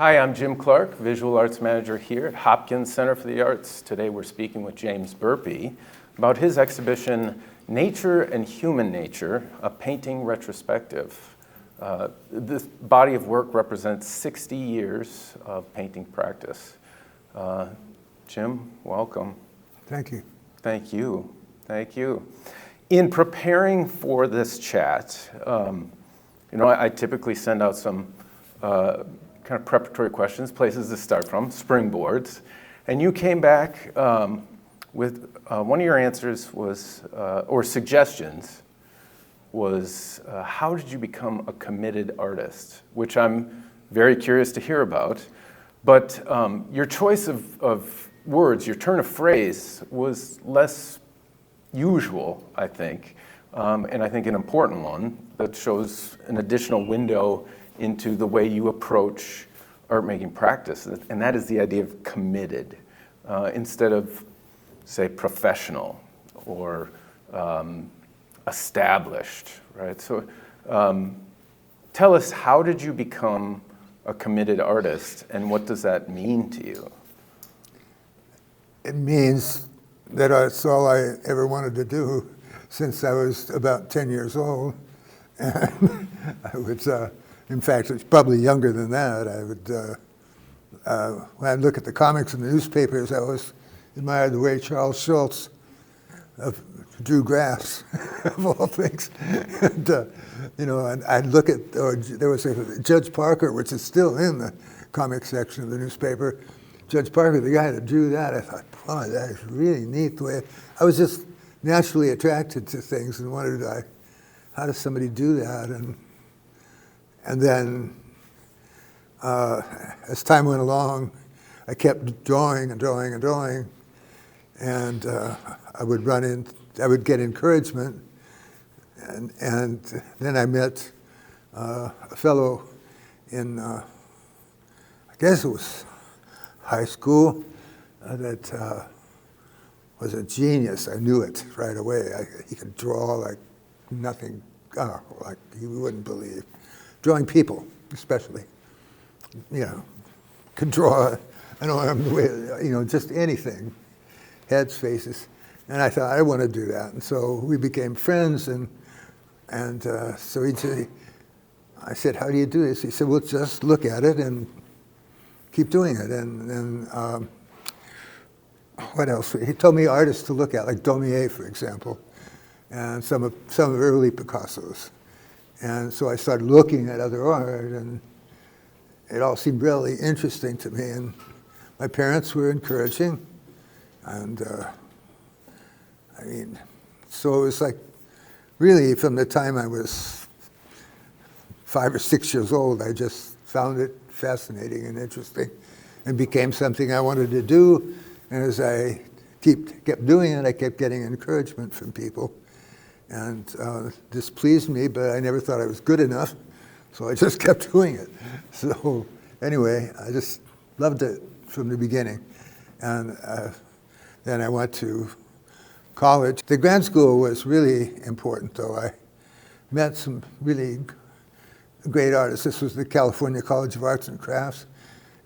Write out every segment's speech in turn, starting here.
Hi, I'm Jim Clark, Visual Arts Manager here at Hopkins Center for the Arts. Today we're speaking with James Burpee about his exhibition, Nature and Human Nature, a Painting Retrospective. This body of work represents 60 years of painting practice. Jim, welcome. Thank you. Thank you. Thank you. In preparing for this chat, I typically send out some kind of preparatory questions, places to start from, springboards. And you came back with one of your answers was, or suggestions, was how did you become a committed artist, which I'm very curious to hear about. But your choice of words, your turn of phrase was less usual, I think, and I think an important one that shows an additional window into the way you approach art making practice, and that is the idea of committed, instead of, say, professional or established, right? So tell us, how did you become a committed artist, and what does that mean to you? It means that that's all I ever wanted to do since I was about 10 years old. And I would, in fact, it's probably younger than that. I would, when I look at the comics in the newspapers, I always admired the way Charles Schulz drew grass, of all things. And, and I'd look at, there was a Judge Parker, which is still in the comic section of the newspaper. Judge Parker, the guy that drew that, I thought, wow, that is really neat. The way I was just naturally attracted to things and wondered, how does somebody do that? And then, as time went along, I kept drawing and drawing and drawing, and I would get encouragement, and then I met a fellow in, I guess it was high school, that was a genius. I knew it right away. He could draw like nothing, like you wouldn't believe. Drawing people, especially, could draw an arm, just anything, heads, faces. And I thought, I want to do that. And so we became friends, and so I said, how do you do this? He said, well, just look at it and keep doing it. And what else? He told me artists to look at, like Daumier, for example, and some of early Picasso's. And so I started looking at other art, and it all seemed really interesting to me. And my parents were encouraging, and so it was like, really, from the time I was 5 or 6 years old, I just found it fascinating and interesting, and became something I wanted to do. And as I kept doing it, I kept getting encouragement from people. And this pleased me, but I never thought I was good enough, so I just kept doing it. So anyway, I just loved it from the beginning. And then I went to college. The grad school was really important, though. I met some really great artists. This was the California College of Arts and Crafts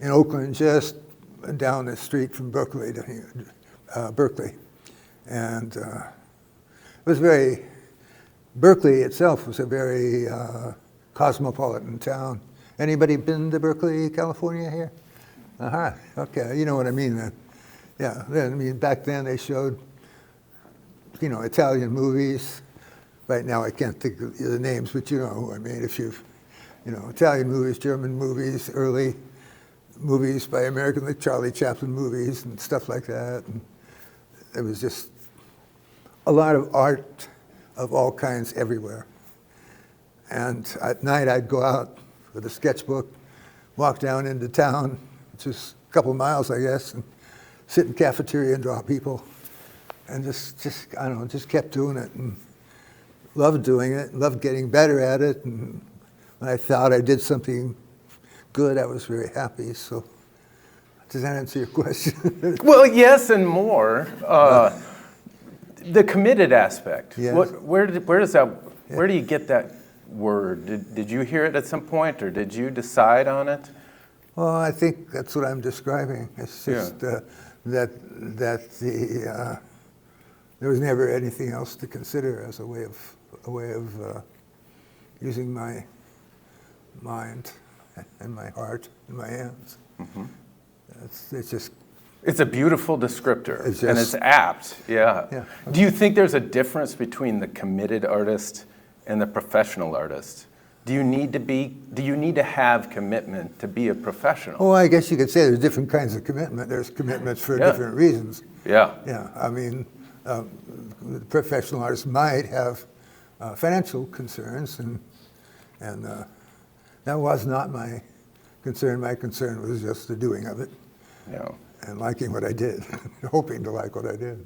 in Oakland, just down the street from Berkeley. And it was Berkeley itself was a very cosmopolitan town. Anybody been to Berkeley, California here? Okay, you know what I mean then. Yeah, back then they showed, Italian movies. Right now I can't think of the names, but if Italian movies, German movies, early movies by American, like Charlie Chaplin movies and stuff like that. And it was just a lot of art of all kinds everywhere. And at night I'd go out with a sketchbook, walk down into town, just a couple miles, I guess, and sit in the cafeteria and draw people. And just kept doing it, and loved doing it, loved getting better at it. And when I thought I did something good, I was very happy. So does that answer your question? Well, yes, and more. The committed aspect. Yes. Where do you get that word? Did you hear it at some point, or did you decide on it? Well, I think that's what I'm describing. It's just that there was never anything else to consider as a way of using my mind and my heart and my hands. Mm-hmm. It's a beautiful descriptor, it's and it's apt. Yeah. Yeah. Do you think there's a difference between the committed artist and the professional artist? Do you need to have commitment to be a professional? Well, I guess you could say there's different kinds of commitment. There's commitments for different reasons. Yeah. Yeah. I mean, professional artists might have financial concerns, and that was not my concern. My concern was just the doing of it. Yeah. And liking what I did, hoping to like what I did.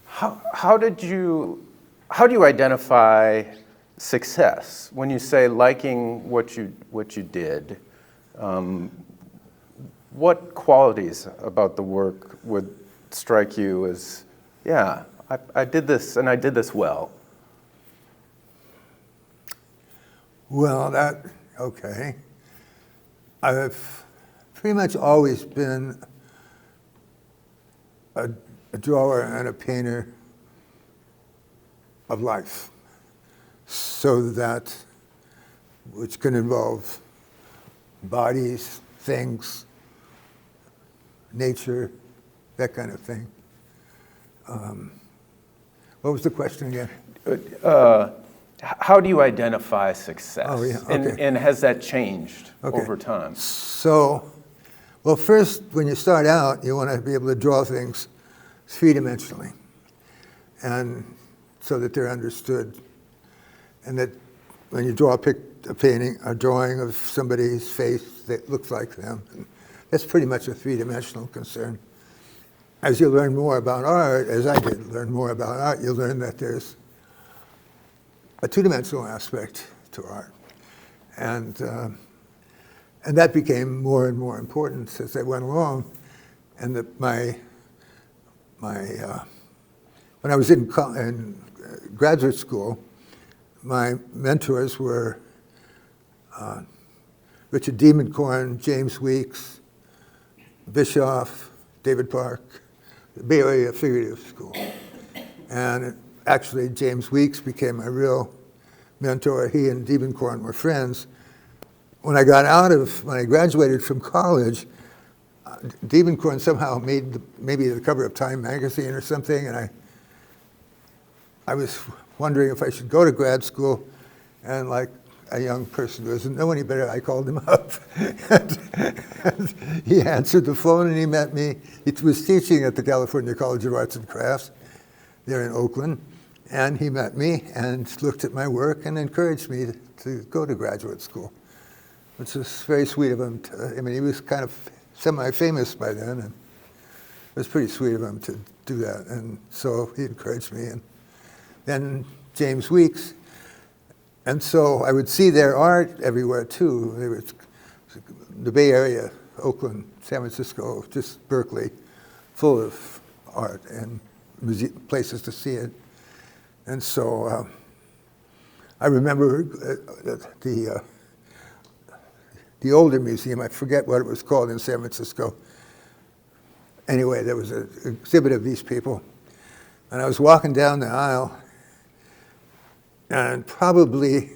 How do you identify success when you say liking what you did? What qualities about the work would strike you as, yeah, I did this and I did this well? Well, okay. I've pretty much always been a drawer and a painter of life, which can involve bodies, things, nature, that kind of thing. What was the question again? How do you identify success? Oh, yeah, okay. And has that changed over time? So, well, first, when you start out, you want to be able to draw things three-dimensionally, and so that they're understood, and that when you draw a painting, a drawing of somebody's face that looks like them, that's pretty much a three-dimensional concern. As you learn more about art, as I did learn more about art, you'll learn that there's a two-dimensional aspect to art, and that became more and more important as I went along. And when I was in graduate school, my mentors were Richard Diemenkorn, James Weeks, Bischoff, David Park, the Bay Area Figurative School. And actually, James Weeks became my real mentor. He and Diemenkorn were friends. When I graduated from college, Diemenkorn somehow made maybe the cover of Time magazine or something, and I was wondering if I should go to grad school, and like a young person who doesn't know any better, I called him up. and he answered the phone and he met me. He was teaching at the California College of Arts and Crafts there in Oakland, and he met me and looked at my work and encouraged me to go to graduate school, which was very sweet of him. He was kind of semi-famous by then, and it was pretty sweet of him to do that. And so he encouraged me. And then James Weeks. And so I would see their art everywhere, too. There was the Bay Area, Oakland, San Francisco, just Berkeley, full of art and places to see it. And so I remember the older museum, I forget what it was called in San Francisco. Anyway, there was an exhibit of these people. And I was walking down the aisle, and probably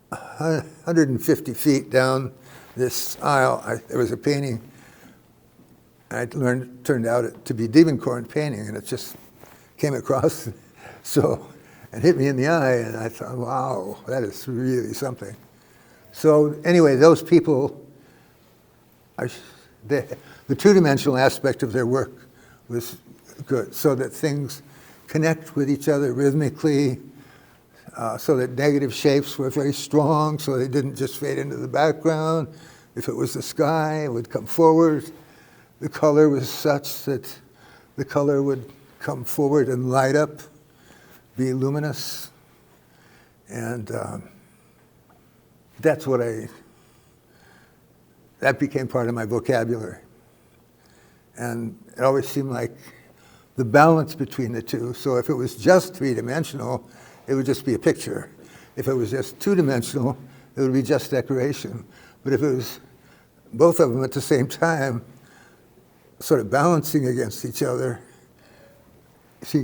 150 feet down this aisle, there was a painting. Turned out to be Diemenkorn painting, and it just came across, and hit me in the eye, and I thought, wow, that is really something. So anyway, those people, the two-dimensional aspect of their work was good, so that things connect with each other rhythmically, so that negative shapes were very strong, so they didn't just fade into the background. If it was the sky, it would come forward. The color was such that the color would come forward and light up, be luminous. And that became part of my vocabulary. And it always seemed like the balance between the two. So if it was just three-dimensional, it would just be a picture. If it was just two-dimensional, it would be just decoration. But if it was both of them at the same time, sort of balancing against each other,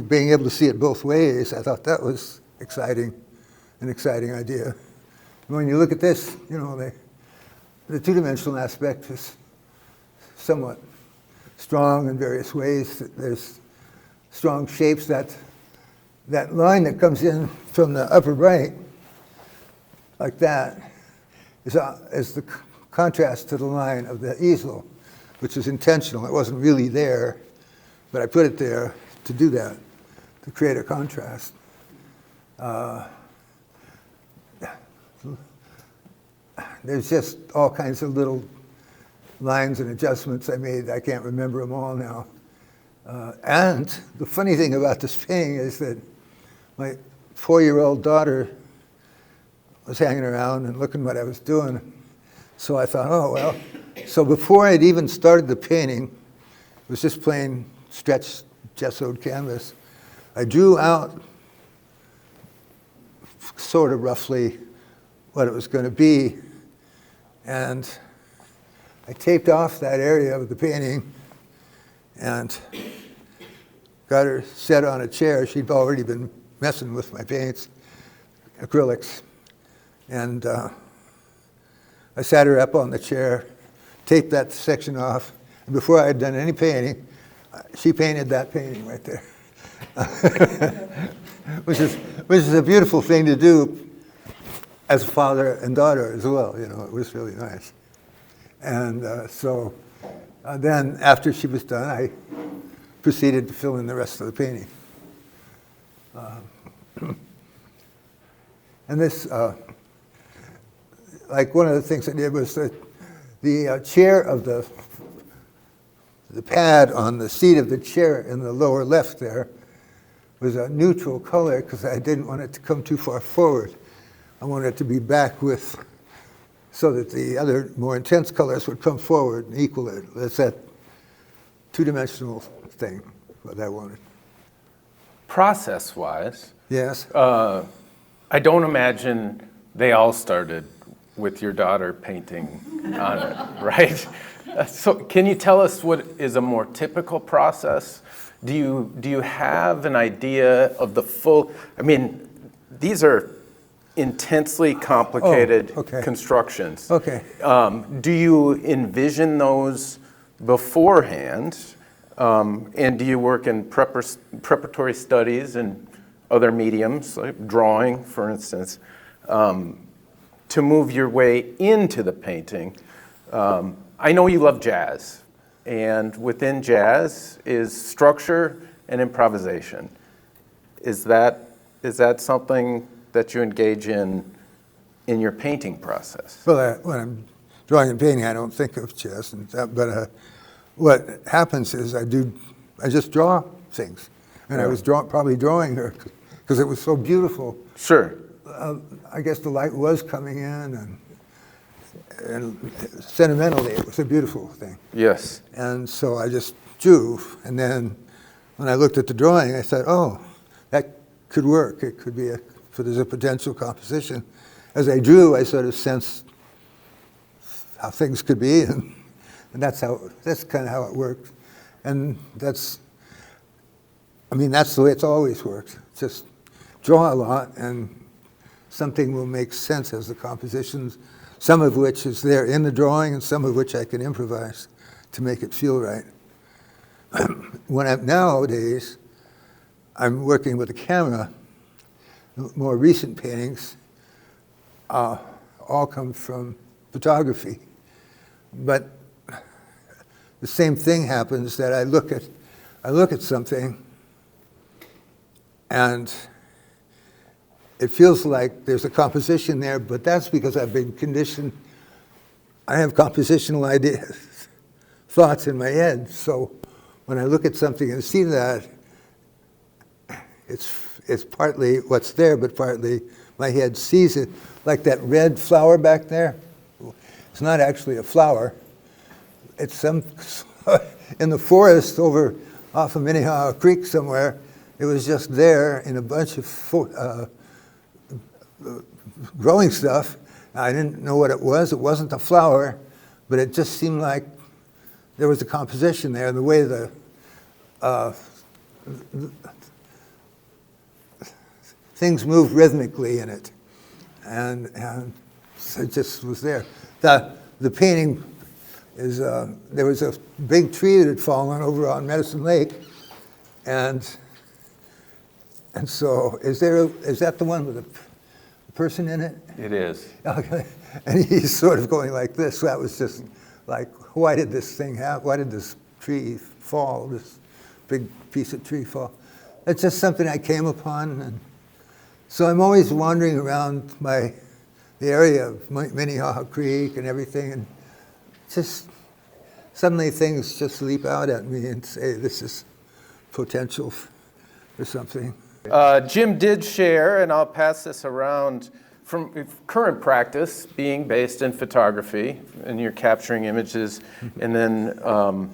being able to see it both ways, I thought that was exciting, an exciting idea. When you look at this, you know, the two-dimensional aspect is somewhat strong in various ways. There's strong shapes. That line that comes in from the upper right, like that, is the contrast to the line of the easel, which is intentional. It wasn't really there, but I put it there to do that, to create a contrast. There's just all kinds of little lines and adjustments I made. I can't remember them all now. And the funny thing about this painting is that my 4-year-old daughter was hanging around and looking what I was doing. So I thought, oh, well. So before I'd even started the painting, it was just plain stretched gessoed canvas. I drew out sort of roughly what it was going to be. And I taped off that area of the painting and got her set on a chair. She'd already been messing with my paints, acrylics. And I sat her up on the chair, taped that section off. And before I had done any painting, she painted that painting right there. which is a beautiful thing to do as a father and daughter as well. You know, it was really nice. And so then after she was done, I proceeded to fill in the rest of the painting. And this, like one of the things I did was that the chair of the pad on the seat of the chair in the lower left there was a neutral color because I didn't want it to come too far forward. I wanted it to be back with, so that the other more intense colors would come forward and equal it. That's that two-dimensional thing, what I wanted. Process-wise, Yes. I don't imagine they all started with your daughter painting on it, right? So can you tell us what is a more typical process? Do you have an idea of the full, I mean, these are intensely complicated constructions. Okay. Do you envision those beforehand? And do you work in preparatory studies and other mediums, like drawing, for instance, to move your way into the painting? I know you love jazz, and within jazz is structure and improvisation. Is that something that you engage in your painting process? Well, when I'm drawing and painting, I don't think of chess, but what happens is I just draw things, and I was probably drawing her because it was so beautiful. Sure. I guess the light was coming in, and sentimentally, it was a beautiful thing. Yes. And so I just drew, and then when I looked at the drawing, I said, oh, that could work. It could be there's a potential composition. As I drew, I sort of sensed how things could be, and that's kind of how it worked. And that's the way it's always worked. Just draw a lot, and something will make sense as the compositions, some of which is there in the drawing, and some of which I can improvise to make it feel right. Nowadays, I'm working with a camera. More recent paintings all come from photography. But the same thing happens, that I look at something and it feels like there's a composition there, but that's because I've been conditioned. I have compositional ideas, thoughts in my head. So when I look at something and see that, it's partly what's there, but partly my head sees it. Like that red flower back there. It's not actually a flower. It's some in the forest over off of Minnehaha Creek somewhere. It was just there in a bunch of growing stuff. I didn't know what it was. It wasn't a flower, but it just seemed like there was a composition there, and the way the things moved rhythmically in it, and so it just was there. The painting is, there was a big tree that had fallen over on Medicine Lake, and so is that the one with a person in it? It is. Okay. And he's sort of going like this. So that was just like, why did this thing happen? Why did this tree fall, this big piece of tree fall? It's just something I came upon. And so I'm always wandering around the area of Minnehaha Creek and everything, and just suddenly things just leap out at me and say, this is potential for something. Jim did share, and I'll pass this around, from current practice being based in photography, and you're capturing images, and then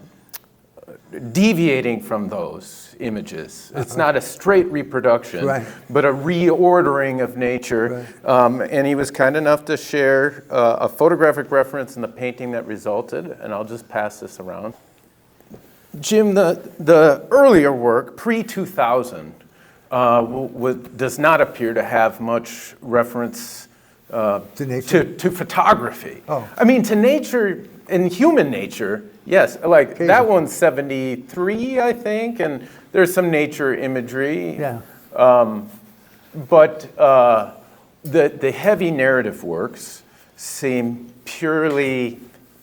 deviating from those images. It's not a straight reproduction, right, but a reordering of nature. Right. And he was kind enough to share a photographic reference in the painting that resulted, and I'll just pass this around. Jim, the earlier work, pre-2000, does not appear to have much reference to photography. Oh. I mean, to nature and human nature, yes. Like that one's 73, I think, and there's some nature imagery. Yeah. But the heavy narrative works seem purely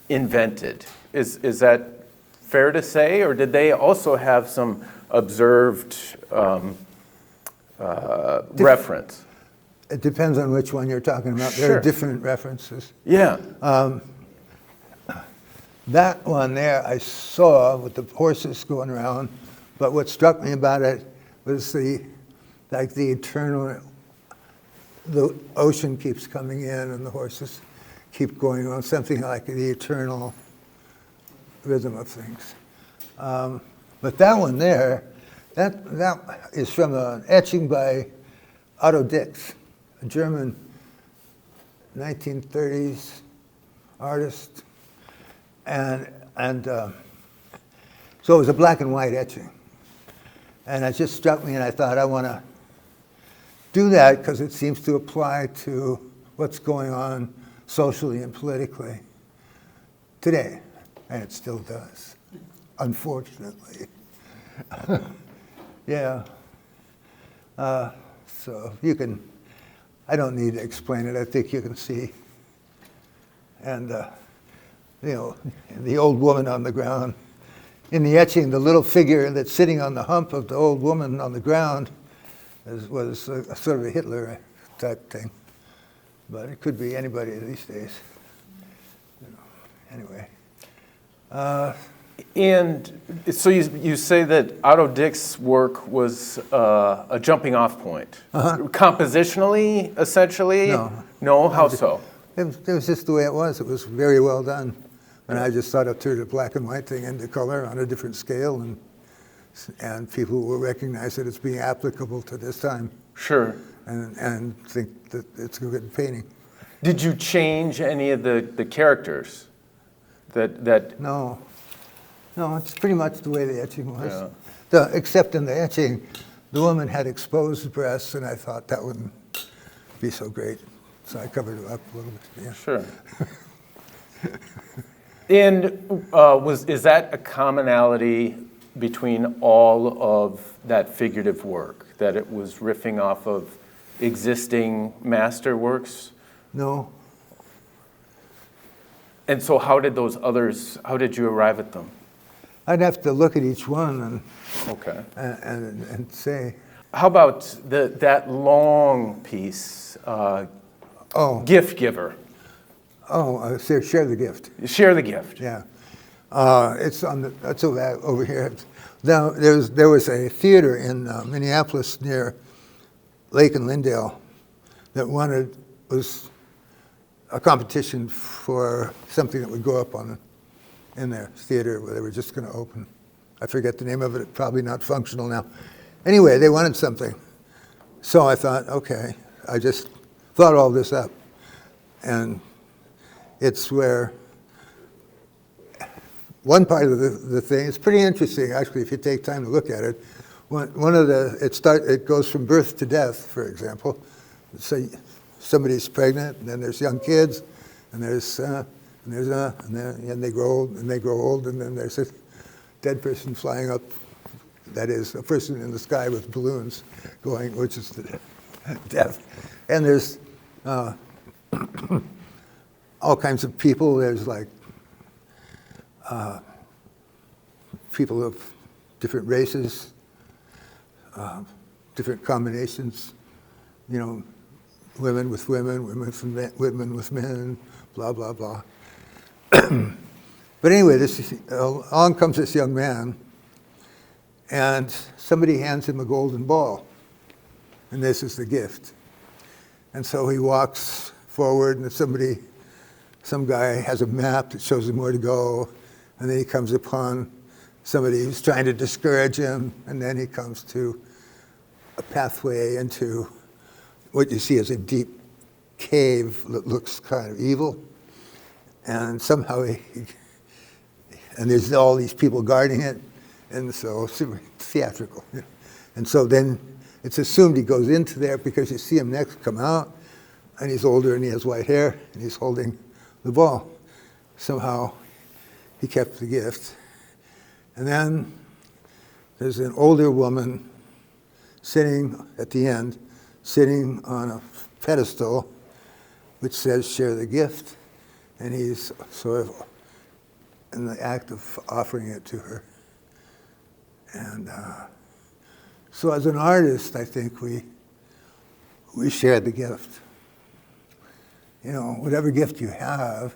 invented. Is that fair to say, or did they also have some observed reference? It depends on which one you're talking about. There Sure. are different references. Yeah. That one there I saw with the horses going around, but what struck me about it was the eternal, the ocean keeps coming in and the horses keep going on, something like the eternal rhythm of things. But that one there, that is from an etching by Otto Dix, a German 1930s artist. And so it was a black and white etching. And it just struck me, and I thought, I want to do that because it seems to apply to what's going on socially and politically today. And it still does, unfortunately. Yeah. So you can, I don't need to explain it. I think you can see. And, you know, the old woman on the ground. In the etching, the little figure that's sitting on the hump of the old woman on the ground was a sort of a Hitler type thing. But it could be anybody these days. You know, anyway. And so you say that Otto Dix's work was a jumping off point. Compositionally, essentially? No. No? How so? It was just the way it was. It was very well done. And I just thought I'd turn the black and white thing into color on a different scale, and people will recognize it as being applicable to this time. Sure. And think that it's a good painting. Did you change any of the characters? No, it's pretty much the way the etching was. Yeah. Except in the etching, the woman had exposed breasts, and I thought that wouldn't be so great. So I covered it up a little bit. Yeah. Sure. And is that a commonality between all of that figurative work, that it was riffing off of existing master works? No. And so how did you arrive at them? I'd have to look at each one okay. and say. How about that long piece, Gift Giver? Oh, Share the Gift. Share the Gift. Yeah. It's that's over here. Now, there was a theater in Minneapolis near Lake and Lindale that was a competition for something that would go up in their theater where they were just going to open. I forget the name of it. It's probably not functional now. Anyway, they wanted something. So I thought, okay, I just thought all this up. And it's where one part of the thing, it's pretty interesting, actually, if you take time to look at it. It goes from birth to death, for example. So somebody's pregnant, and then there's young kids, and then they grow old, and then there's a dead person flying up. That is, a person in the sky with balloons going, which is the death. And there's all kinds of people. There's like people of different races, different combinations, women with women, women with men, blah, blah, blah. But anyway, along comes this young man, and somebody hands him a golden ball, and this is the gift. And so he walks forward, and some guy has a map that shows him where to go, and then he comes upon somebody who's trying to discourage him, and then he comes to a pathway into what you see as a deep cave that looks kind of evil. And somehow and there's all these people guarding it, and so super theatrical. And so then it's assumed he goes into there because you see him next come out, and he's older and he has white hair, and he's holding the ball. Somehow he kept the gift. And then there's an older woman sitting at the end, sitting on a pedestal which says, "Share the gift." And he's sort of in the act of offering it to her. And so as an artist, I think we share the gift. Whatever gift you have,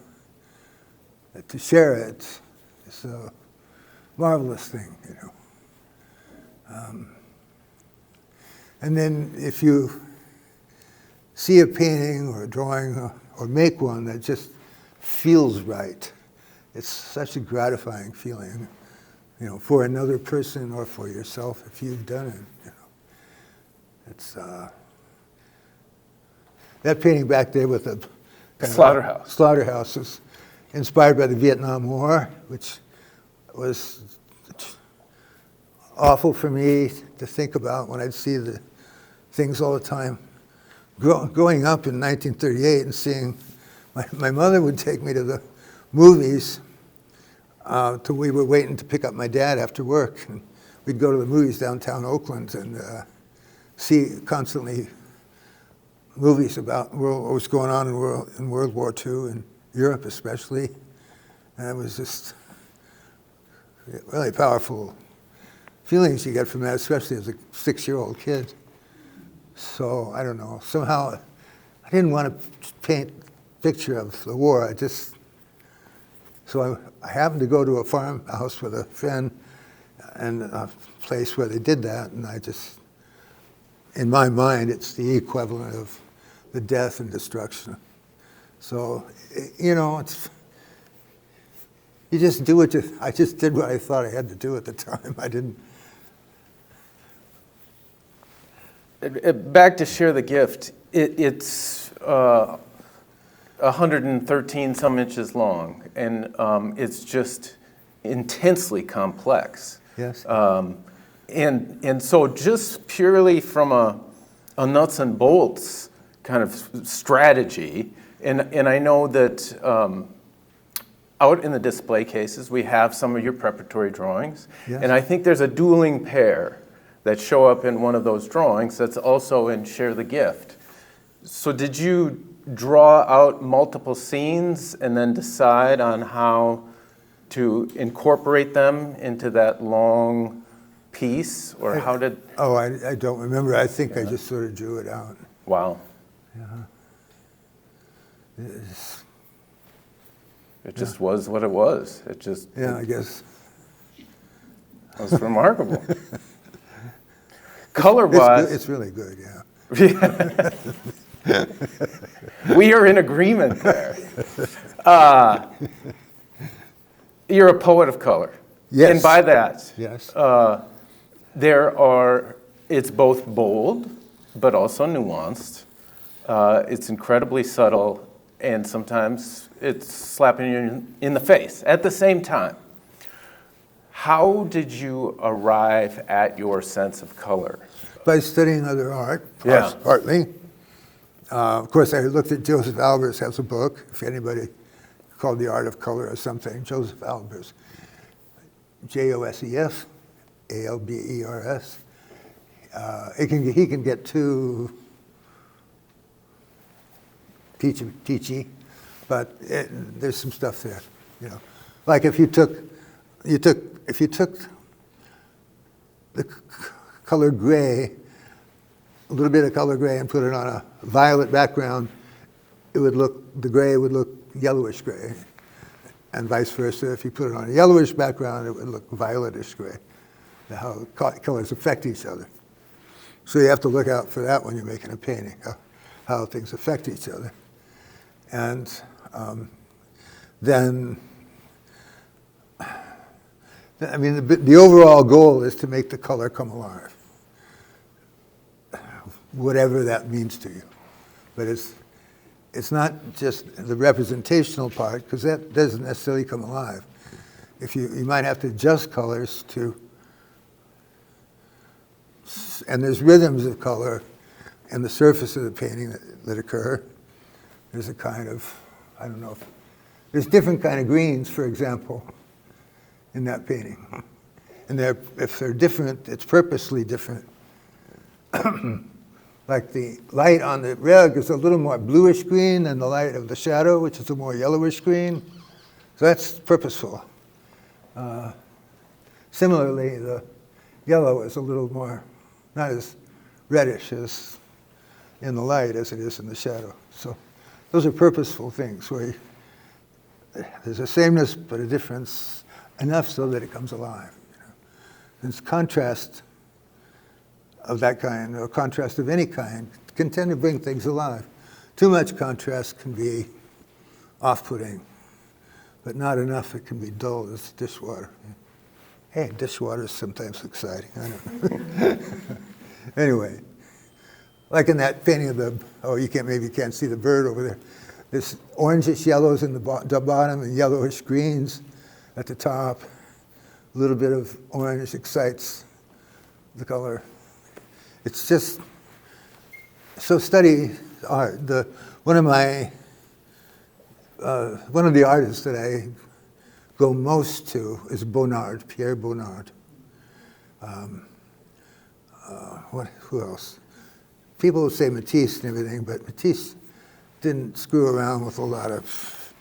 to share it is a marvelous thing, And then if you see a painting or a drawing or make one that just feels right, it's such a gratifying feeling, for another person or for yourself if you've done it. It's that painting back there with the slaughterhouse is inspired by the Vietnam War, which was awful for me to think about when I'd see the things all the time. Growing up in 1938 and seeing, my mother would take me to the movies till we were waiting to pick up my dad after work. And we'd go to the movies downtown Oakland and see constantly movies about what was going on in World War II and Europe especially. And it was just really powerful feelings you get from that, especially as a 6-year-old kid. So, I don't know, somehow I didn't want to paint a picture of the war. So I happened to go to a farmhouse with a friend and a place where they did that, and in my mind, it's the equivalent of the death and destruction. So, you just do I just did what I thought I had to do at the time. I didn't. Back to share the gift, it's 113 some inches long, and it's just intensely complex. Yes. And so just purely from a nuts and bolts kind of strategy, and I know that out in the display cases we have some of your preparatory drawings, yes. And I think there's a dueling pair that show up in one of those drawings that's also in Share the Gift. So did you draw out multiple scenes and then decide on how to incorporate them into that long piece, or how did? Oh, I don't remember. I think I just sort of drew it out. Wow. Yeah. It just was what it was. It just. Yeah, I guess. Was remarkable. Color-wise. It's really good, yeah. We are in agreement there. You're a poet of color. Yes. And by that, yes. It's both bold, but also nuanced. It's incredibly subtle, and sometimes it's slapping you in the face at the same time. How did you arrive at your sense of color? By studying other art, Yeah. partly. Of course, I looked at Joseph Albers has a book, if anybody called The Art of Color or something, Joseph Albers, Joseph Albers. He can get too teachy, but there's some stuff there, you know. Like if you took the color gray, a little bit of color gray, and put it on a violet background, the gray would look yellowish gray, and vice versa. If you put it on a yellowish background, it would look violetish gray. How colors affect each other. So you have to look out for that when you're making a painting, how things affect each other. And then, I mean, the overall goal is to make the color come alive, whatever that means to you. But it's not just the representational part, because that doesn't necessarily come alive. You might have to adjust colors to, and there's rhythms of color in the surface of the painting that occur. There's a kind of, I don't know, there's different kind of greens, for example, in that painting. And if they're different, it's purposely different. Like the light on the rug is a little more bluish green than the light of the shadow, which is a more yellowish green. So that's purposeful. Similarly, the yellow is a little more, not as reddish as in the light as it is in the shadow. So those are purposeful things where there's a sameness but a difference enough so that it comes alive. You know? There's contrast of that kind, or contrast of any kind, can tend to bring things alive. Too much contrast can be off-putting, but not enough it can be dull as dishwater. Hey, dishwater is sometimes exciting, I don't know. Anyway, like in that painting of the, maybe you can't see the bird over there. There's orangish yellows in the bottom and yellowish greens at the top. A little bit of orange excites the color. It's just, so study art. One of the artists that I go most to is Bonnard, Pierre Bonnard. Who else? People say Matisse and everything, but Matisse didn't screw around with a lot of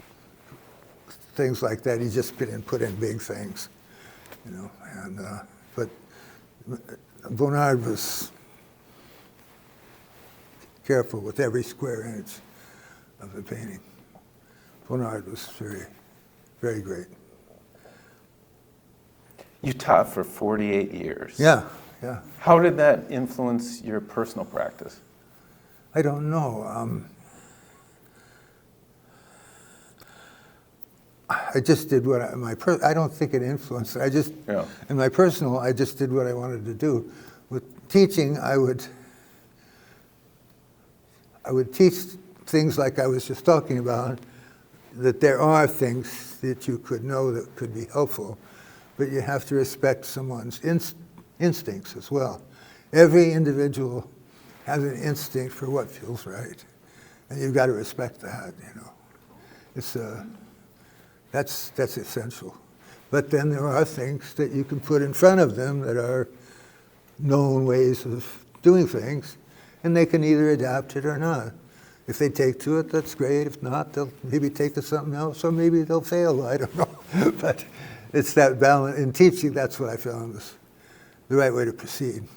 things like that. He just put in big things, you know. And but Bonnard was careful with every square inch of the painting. Bonnard was very, very great. You taught for 48 years. Yeah, yeah. How did that influence your personal practice? I don't know. I just did what I don't think it influenced it. In my personal, I just did what I wanted to do. With teaching, I would teach things like I was just talking about, that there are things that you could know that could be helpful, but you have to respect someone's instincts as well. Every individual has an instinct for what feels right, and you've got to respect that, you know. It's that's essential. But then there are things that you can put in front of them that are known ways of doing things, and they can either adapt it or not. If they take to it, that's great. If not, they'll maybe take to something else, or maybe they'll fail, I don't know. But it's that balance. In teaching, that's what I found was the right way to proceed.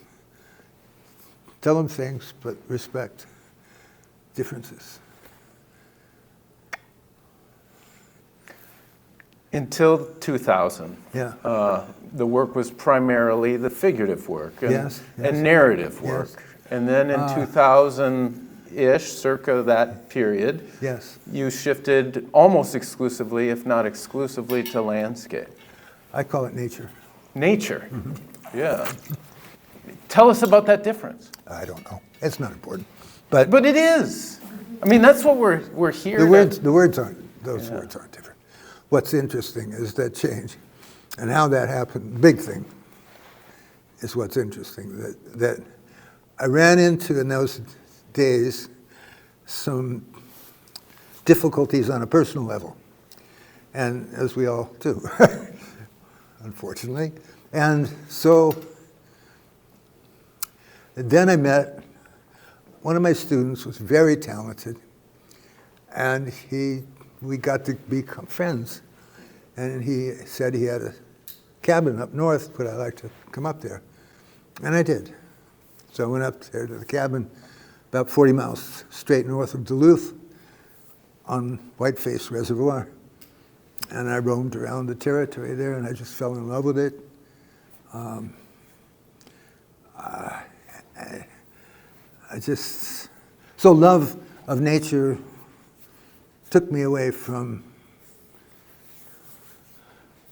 Tell them things, but respect differences. Until 2000, the work was primarily the figurative work and narrative work. Yes. And then in 2000-ish, circa that period, you shifted almost exclusively, if not exclusively, to landscape. I call it nature. Nature, yeah. Tell us about that difference. I don't know. It's not important. But it is. I mean, that's what we're here. Those words aren't different. What's interesting is that change. And how that happened, big thing, is what's interesting. That I ran into in those days some difficulties on a personal level, and as we all do, unfortunately. And so then I met one of my students, was very talented, and we got to become friends. And he said he had a cabin up north, but I'd like to come up there. And I did. So I went up there to the cabin, about 40 miles straight north of Duluth, on Whiteface Reservoir. And I roamed around the territory there, and I just fell in love with it. So love of nature took me away from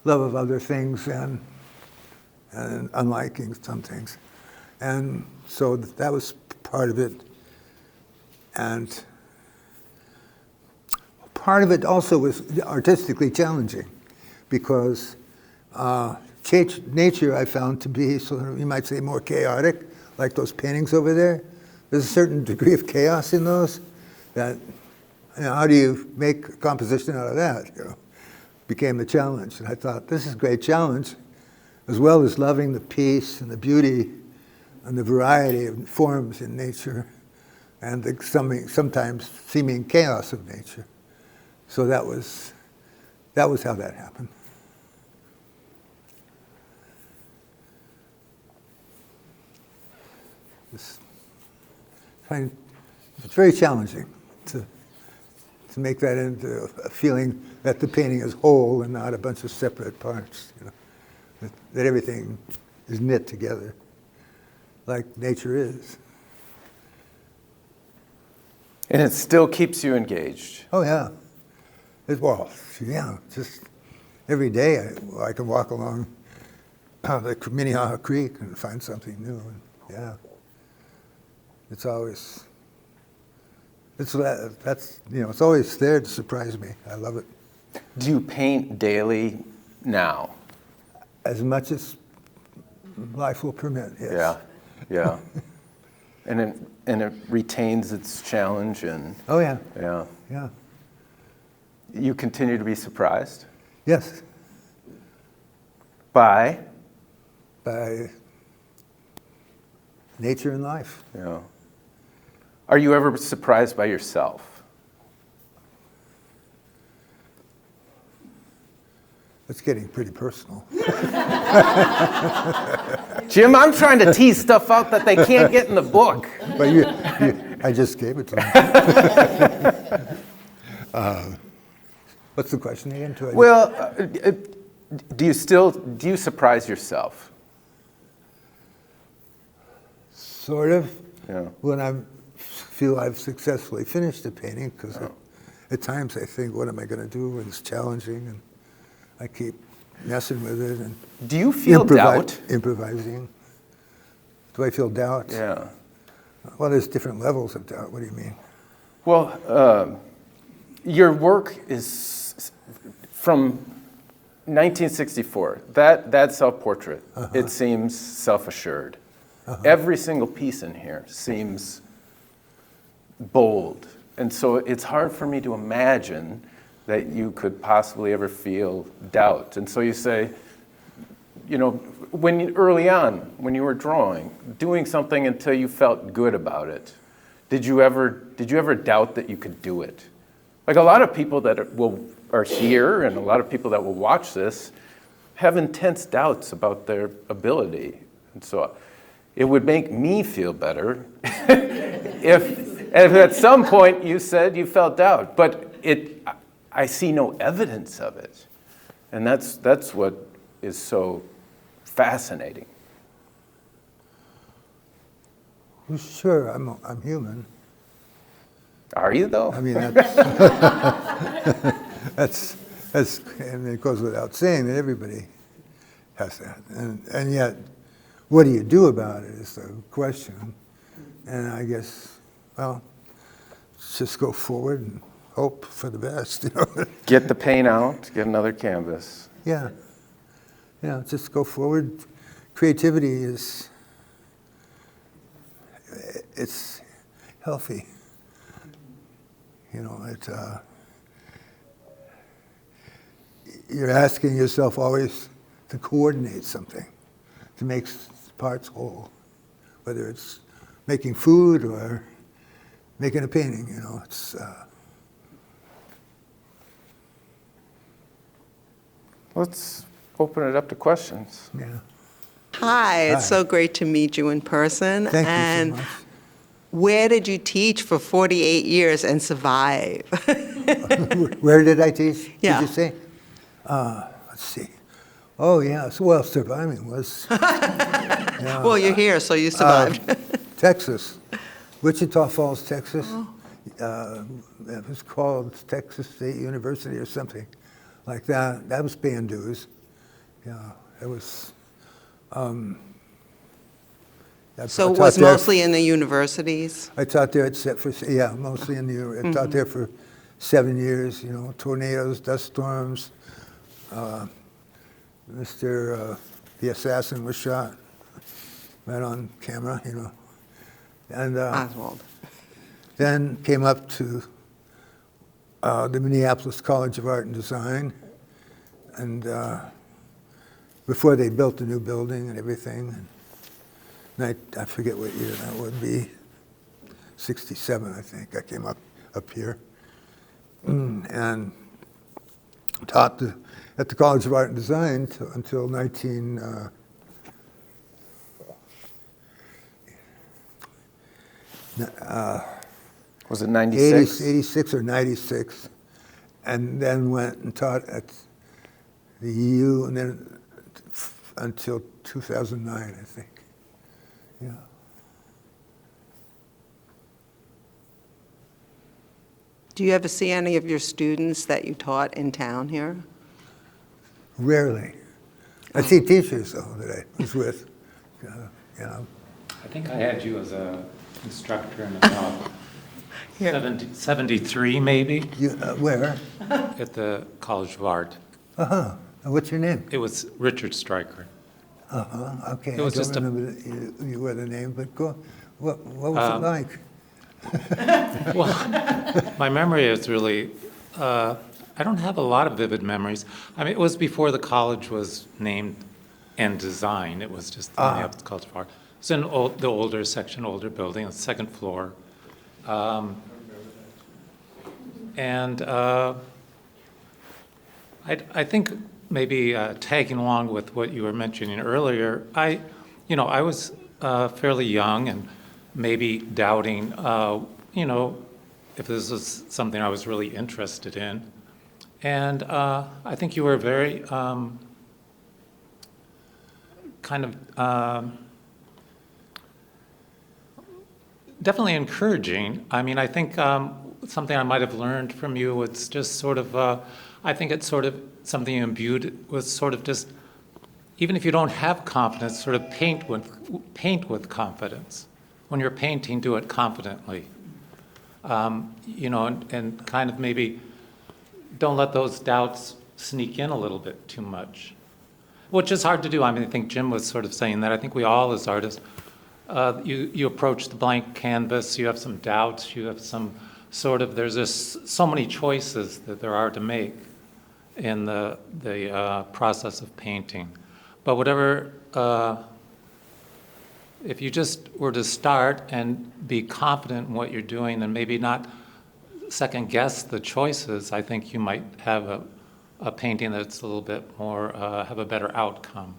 love of other things and unliking some things. And so that was part of it. And part of it also was artistically challenging, because nature I found to be sort of, you might say, more chaotic, like those paintings over there. There's a certain degree of chaos in those that, how do you make a composition out of that? Became the challenge. And I thought, this is a great challenge, as well as loving the peace and the beauty and the variety of forms in nature and the sometimes seeming chaos of nature. So that was how that happened. It's very challenging to make that into a feeling that the painting is whole and not a bunch of separate parts. That everything is knit together, like nature is. And it still keeps you engaged. Oh yeah. Just every day I can walk along the Minnehaha Creek and find something new. And yeah, it's always, it's always there to surprise me. I love it. Do you paint daily now? As much as life will permit, yes. Yeah. And it retains its challenge and. Oh yeah. Yeah. You continue to be surprised? Yes. By nature and life. Yeah. Are you ever surprised by yourself? It's getting pretty personal. Jim, I'm trying to tease stuff out that they can't get in the book. But I just gave it to them. What's the question again? Well, do you surprise yourself? Sort of. Yeah. When I feel I've successfully finished a painting, because at times I think, what am I going to do? And it's challenging, and I keep messing with it. And do you feel doubt? Improvising. Do I feel doubt? Yeah. Well, there's different levels of doubt. What do you mean? Well, your work is from 1964. That self-portrait, it seems self-assured. Every single piece in here seems bold. And so it's hard for me to imagine that you could possibly ever feel doubt. And so you say, early on, when you were drawing, doing something until you felt good about it, did you ever doubt that you could do it? Like a lot of people that are here and a lot of people that will watch this have intense doubts about their ability. And so it would make me feel better if at some point you said you felt doubt. But I see no evidence of it. And that's what is so fascinating. Well, sure, I'm human. Are you though? I mean, that's and it goes without saying that everybody has that. And yet, what do you do about it is the question. And I guess, just go forward and hope for the best. Get the paint out, get another canvas. Yeah. just go forward. Creativity it's healthy. You're asking yourself always to coordinate something, to make parts whole, whether it's making food or making a painting, it's. Let's open it up to questions. Yeah. Hi, it's Hi. so great to meet you in person. Thank and you so much. Where did you teach for 48 years and survive? Where did I teach? Yeah. Did you say? Let's see. Oh, yeah. Well, surviving was Well, you're here, so you survived. Texas, Wichita Falls, Texas. It was called Texas State University or something like that. That was paying dues. Yeah, it was. So I it taught was there- mostly in the universities? I taught there mostly in the. I taught there for 7 years. Tornadoes, dust storms. The assassin was shot right on camera. And Oswald. then came up to the Minneapolis College of Art and Design, and before they built the new building and everything. And I forget what year that would be. 67, I think. I came up here and taught at the College of Art and Design until 19. Was it 96? 86 or 96, and then went and taught at the EU, and then until 2009, I think. Yeah. Do you ever see any of your students that you taught in town here? Rarely. I see teachers, though, that I was with. I think I had you as an instructor in about Here. 73, maybe, Where? at the College of Art. Uh-huh. What's your name? It was Richard Stryker. Uh-huh. Okay. It was I just a- don't remember that you were the name, but go. What was it like? Well, my memory is really, I don't have a lot of vivid memories. I mean, it was before the college was named and designed. It was just the Minneapolis College of Art. It's in the older section, older building, the second floor. I think maybe tagging along with what you were mentioning earlier, I was fairly young and maybe doubting, if this was something I was really interested in. And I think you were very definitely encouraging. I mean, I think something I might have learned from you was just sort of, I think it's sort of something you imbued with sort of just, even if you don't have confidence, sort of paint with confidence. When you're painting, do it confidently. And kind of maybe don't let those doubts sneak in a little bit too much, which is hard to do. I mean, I think Jim was sort of saying that. I think we all as artists, you approach the blank canvas, you have some doubts, you have some sort of, there's just so many choices that there are to make in the process of painting. But whatever, if you just were to start and be confident in what you're doing and maybe not second guess the choices, I think you might have a painting that's a little bit more, have a better outcome.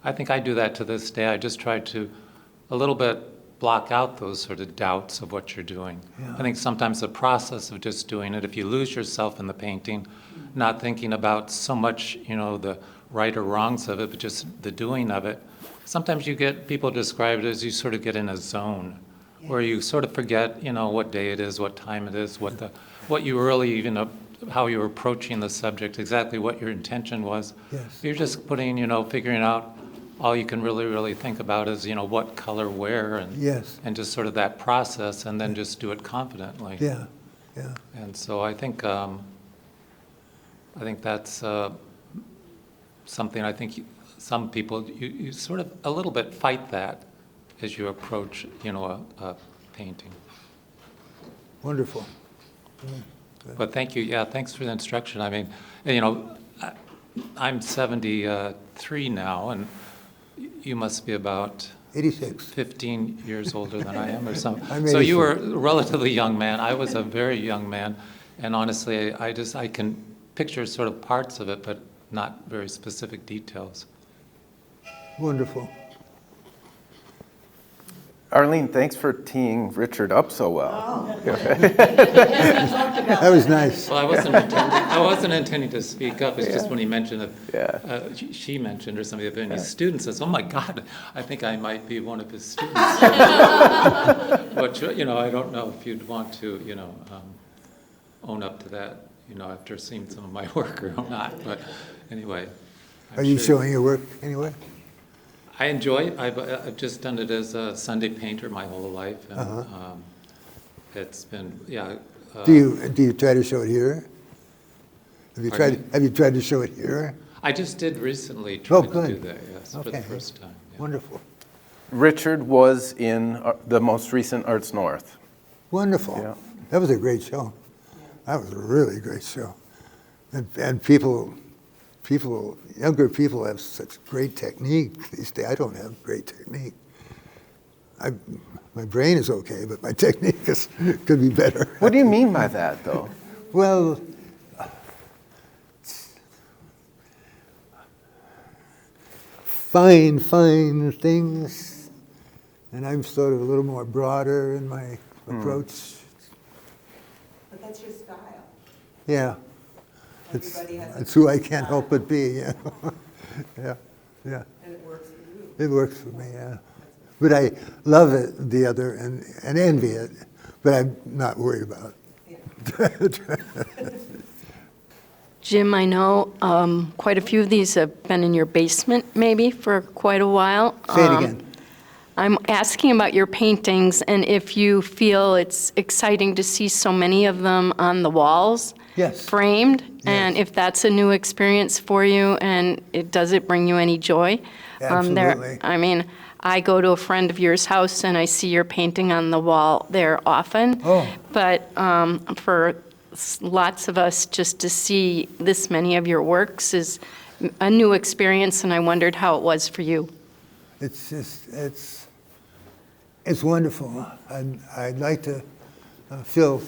I think I do that to this day. I just try to a little bit block out those sort of doubts of what you're doing. Yeah. I think sometimes the process of just doing it, if you lose yourself in the painting, not thinking about so much, the right or wrongs of it, but just the doing of it, sometimes you get, people describe it as you sort of get in a zone where you sort of forget, what day it is, what time it is, what you really, how you were approaching the subject, exactly what your intention was. Yes. You're just putting, figuring out, all you can really think about is, what color where, and Yes. and just sort of that process, and then just do it confidently. Yeah. And so I think that's something I think some people, you sort of a little bit fight that as you approach, a painting. Wonderful. But thank you, yeah, thanks for the instruction. I mean, I'm 73 now, and you must be about 86. 15 years older than I am or something. I'm So you 86. were a relatively young man. I was a very young man, and honestly, I can picture sort of parts of it, but not very specific details. Wonderful. Arlene, thanks for teeing Richard up so well. That was nice. Well, I wasn't intending to speak up. It's just when he mentioned that, she mentioned or somebody, and his student says, "Oh my God, I think I might be one of his students." But I don't know if you'd want to, own up to that, after seeing some of my work or not. But anyway, Are you showing your work anyway? I enjoy it. I've just done it as a Sunday painter my whole life, and it's been Do you try to show it here? Have you tried to show it here? I just did recently try to good. do that, yes, for the first time. Yeah. Wonderful. Richard was in the most recent Arts North. Wonderful. Yeah. That was a great show. That was a really great show. And people, younger people have such great technique these days. I don't have great technique. My brain is okay, but my technique could be better. What do you mean by that, though? Well, fine things, and I'm sort of a little more broader in my approach. But that's your style. Yeah. Everybody has It's who I can't help but be, yeah. Yeah. And it works for you. It works for me, yeah. But I love it, the other, and envy it, but I'm not worried about it. Jim, I know quite a few of these have been in your basement maybe for quite a while. Say it again. I'm asking about your paintings and if you feel it's exciting to see so many of them on the walls. Yes. Framed, and Yes. if that's a new experience for you, and does it bring you any joy? Absolutely. I mean, I go to a friend of yours' house and I see your painting on the wall there often. Oh. But for lots of us, just to see this many of your works is a new experience, and I wondered how it was for you. It's just, it's wonderful. I'd like to fill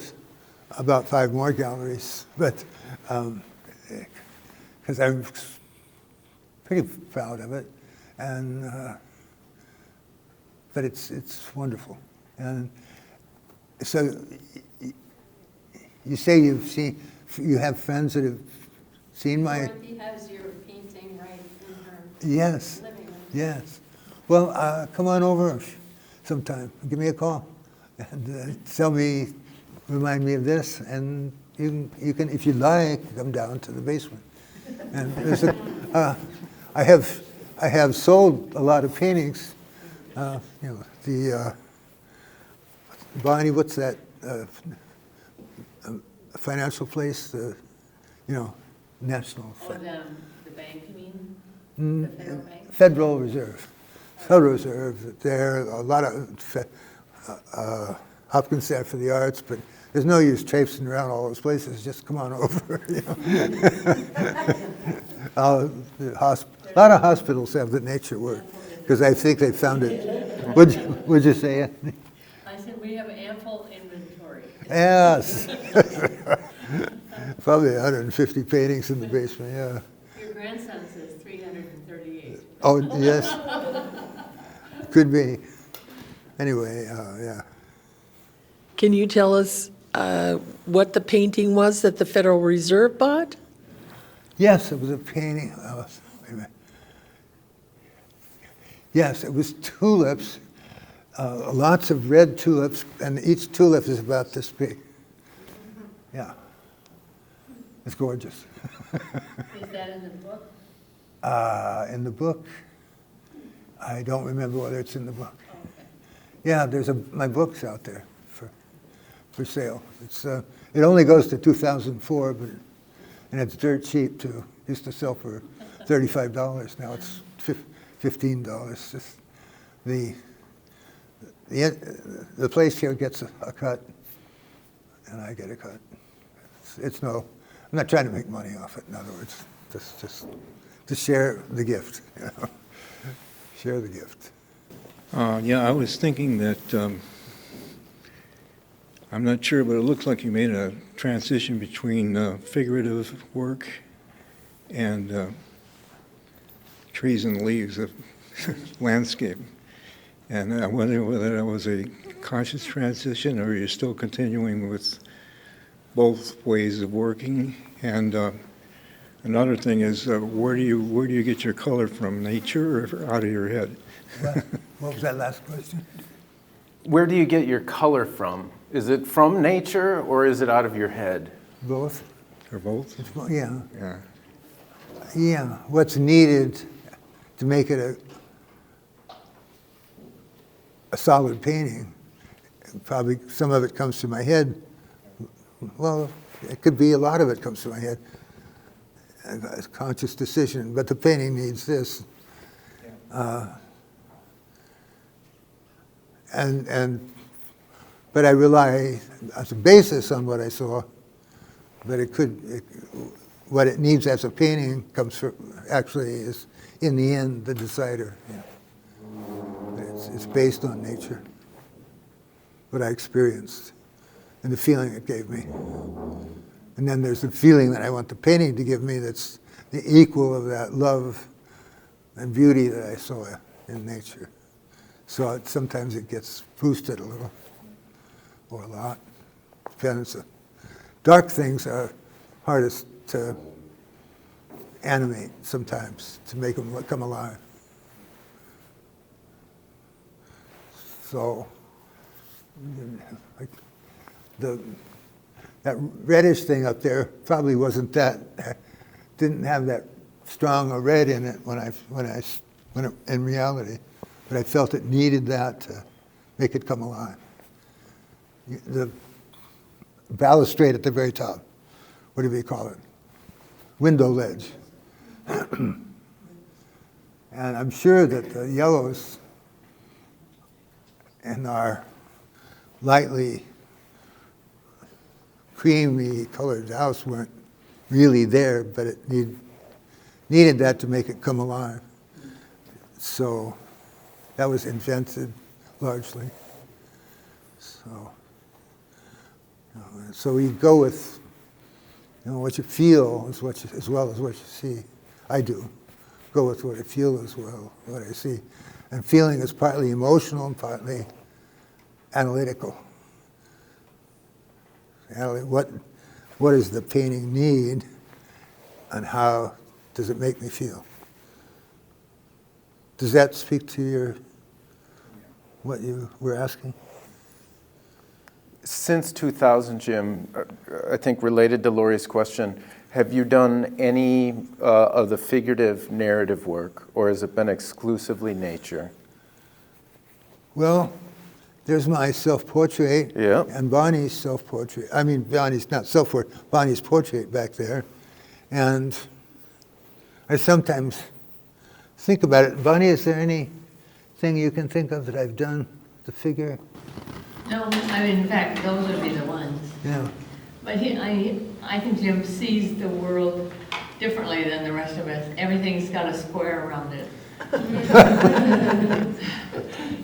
about 5 more galleries, but because I'm pretty proud of it, and but it's wonderful. And so you say you have friends that have seen my. Dorothy has your painting right in her Yes. living room. Yes. Well, come on over sometime. Give me a call and remind me of this, and you can, if you like, come down to the basement. And there's I have sold a lot of paintings. The Bonnie, what's that financial place? National. The bank, you mean? The federal bank? Federal Reserve. Federal Reserve. There are a lot of Hopkins Center for the Arts, but there's no use traipsing around all those places. Just come on over. A lot of hospitals have the nature work because I think they found it. Would you say it? I said we have ample inventory. Yes. Probably 150 paintings in the basement. Yeah. Your grandson says 338. Oh yes. Could be. Anyway, yeah. Can you tell us what the painting was that the Federal Reserve bought? Yes, it was a painting. Wait a minute. Yes, it was tulips, lots of red tulips, and each tulip is about this big. Yeah. It's gorgeous. Is that in the book? In the book, I don't remember whether it's in the book. Oh, okay. Yeah, my book's out there for sale. It only goes to 2004, and it's dirt cheap too. Used to sell for $35. Now it's $15. Just the place here gets a cut, and I get a cut. It's no, I'm not trying to make money off it. In other words, just to share the gift. You know? Share the gift. Yeah, I was thinking that, I'm not sure, but it looks like you made a transition between figurative work and trees and leaves of landscape. And I wonder whether that was a conscious transition, or you're still continuing with both ways of working. And another thing is, where do you get your color from, nature or out of your head? What was that last question? Where do you get your color from? Is it from nature or is it out of your head? Both. Or both? Yeah. Yeah. Yeah. What's needed to make it a solid painting? Probably some of it comes to my head. Well, it could be a lot of it comes to my head. It's a conscious decision, but the painting needs this. But I rely as a basis on what I saw. But what it needs as a painting comes from, actually is, in the end, the decider. Yeah. It's based on nature, what I experienced, and the feeling it gave me. And then there's the feeling that I want the painting to give me that's the equal of that love and beauty that I saw in nature. So sometimes it gets boosted a little, or a lot. Depends. Dark things are hardest to animate sometimes, to make them come alive. So, like that reddish thing up there probably wasn't didn't have that strong a red in it when in reality, but I felt it needed that to make it come alive. The balustrade at the very top, what do we call it? Window ledge. And I'm sure that the yellows in our lightly creamy colored house weren't really there, but it needed that to make it come alive. So that was invented largely. So you go with, what you feel as well as what you see. I do. Go with what I feel as well as what I see. And feeling is partly emotional and partly analytical. What does the painting need, and how does it make me feel? Does that speak to what you were asking? Since 2000, Jim, I think related to Lori's question, have you done any of the figurative narrative work, or has it been exclusively nature? Well, there's my self-portrait, Yeah. and Bonnie's self-portrait. I mean, Bonnie's not self-portrait, Bonnie's portrait back there. And I sometimes think about it. Bonnie, is there anything you can think of that I've done to figure? No, I mean, in fact, those would be the ones. Yeah. But I think Jim sees the world differently than the rest of us. Everything's got a square around it.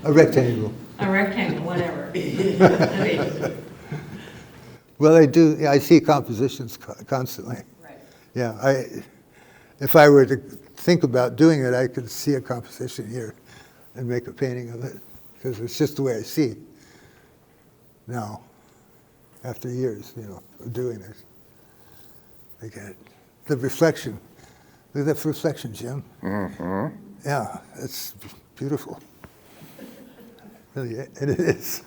A rectangle. A rectangle, whatever. Well, I do. Yeah, I see compositions constantly. Right. Yeah, if I were to think about doing it, I could see a composition here and make a painting of it, because it's just the way I see now, after years, of doing this. I get it. The reflection. Look at that reflection, Jim. Mm-hmm. Yeah, it's beautiful. Really, it is.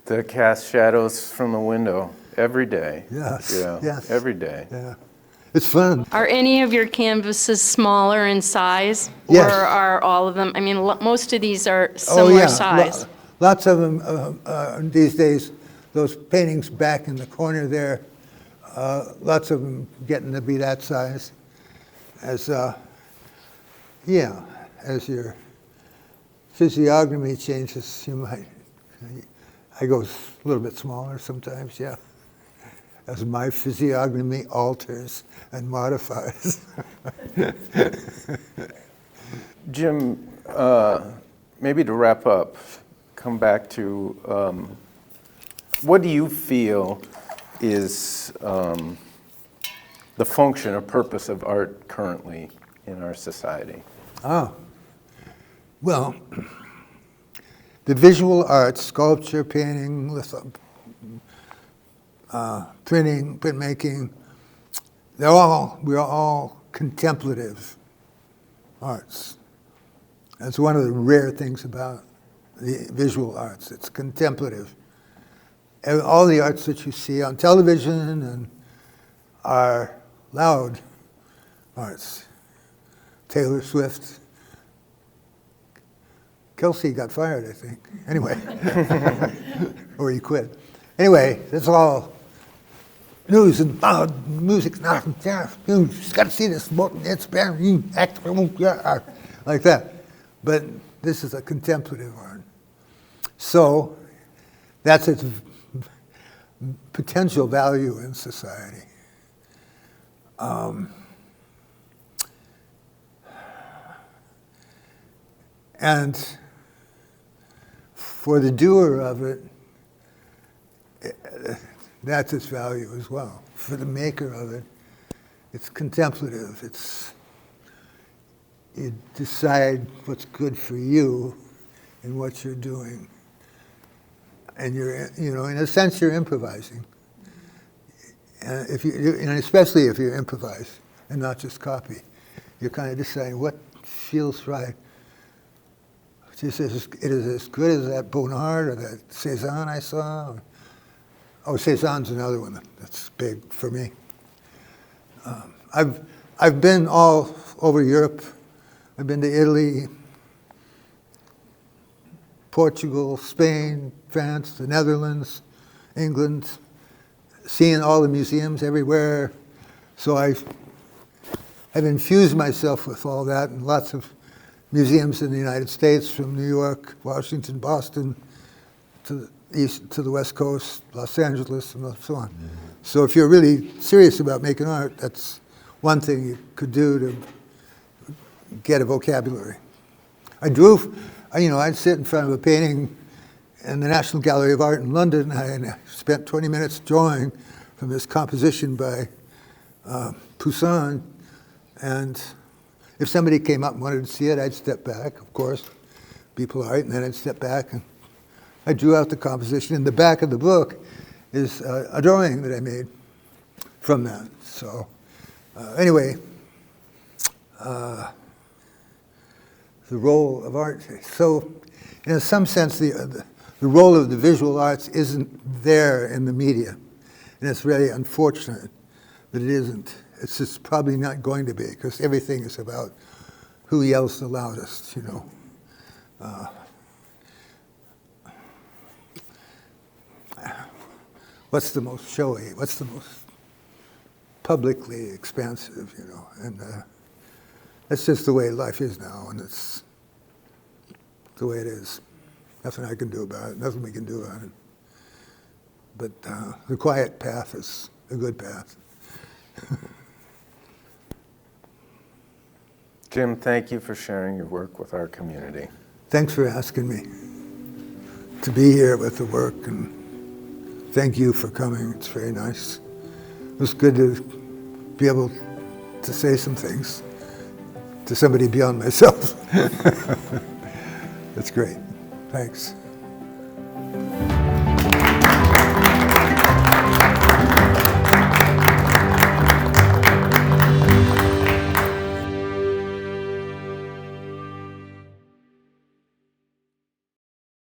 To cast shadows from the window every day. Yes. Yeah. Yes. Every day. Yeah. It's fun. Are any of your canvases smaller in size? Yes. Or are all of them, I mean, most of these are similar size. Lots of them these days, those paintings back in the corner there, lots of them getting to be that size. as as your physiognomy changes, you might. I go a little bit smaller sometimes, yeah. As my physiognomy alters and modifies. Jim, maybe to wrap up, come back to what do you feel is the function or purpose of art currently in our society? Well, the visual arts, sculpture, painting, printing, printmaking, we're all contemplative arts. That's one of the rare things about the visual arts. It's contemplative. And all the arts that you see on television and are loud arts. Taylor Swift. Kelsey got fired, I think. Anyway. Or he quit. Anyway, that's all news and loud music. You just got to see this. It's bad. You act like that. But this is a contemplative art. So that's its potential value in society. And for the doer of it, that's its value as well. For the maker of it, it's contemplative. You decide what's good for you in what you're doing. And in a sense, you're improvising. And especially if you improvise and not just copy, you're kind of deciding what feels right. It is as good as that Bonnard or that Cézanne I saw. Cézanne's another one that's big for me. I've been all over Europe. I've been to Italy, Portugal, Spain, France, the Netherlands, England, seeing all the museums everywhere. So I've infused myself with all that, and lots of museums in the United States, from New York, Washington, Boston, to the east, to the West Coast, Los Angeles, and so on. Mm-hmm. So if you're really serious about making art, that's one thing you could do to get a vocabulary. I'd sit in front of a painting in the National Gallery of Art in London, and I spent 20 minutes drawing from this composition by Poussin, and if somebody came up and wanted to see it, I'd step back, of course, be polite, and then I'd step back, and I drew out the composition. In the back of the book is a drawing that I made from that. So anyway, the role of art. So in some sense, the role of the visual arts isn't there in the media. And it's really unfortunate that it isn't. It's just probably not going to be, because everything is about who yells the loudest, What's the most showy? What's the most publicly expansive, And that's just the way life is now, and it's the way it is. Nothing I can do about it, nothing we can do about it. But the quiet path is a good path. Jim, thank you for sharing your work with our community. Thanks for asking me to be here with the work, and thank you for coming. It's very nice. It was good to be able to say some things to somebody beyond myself. That's great. Thanks.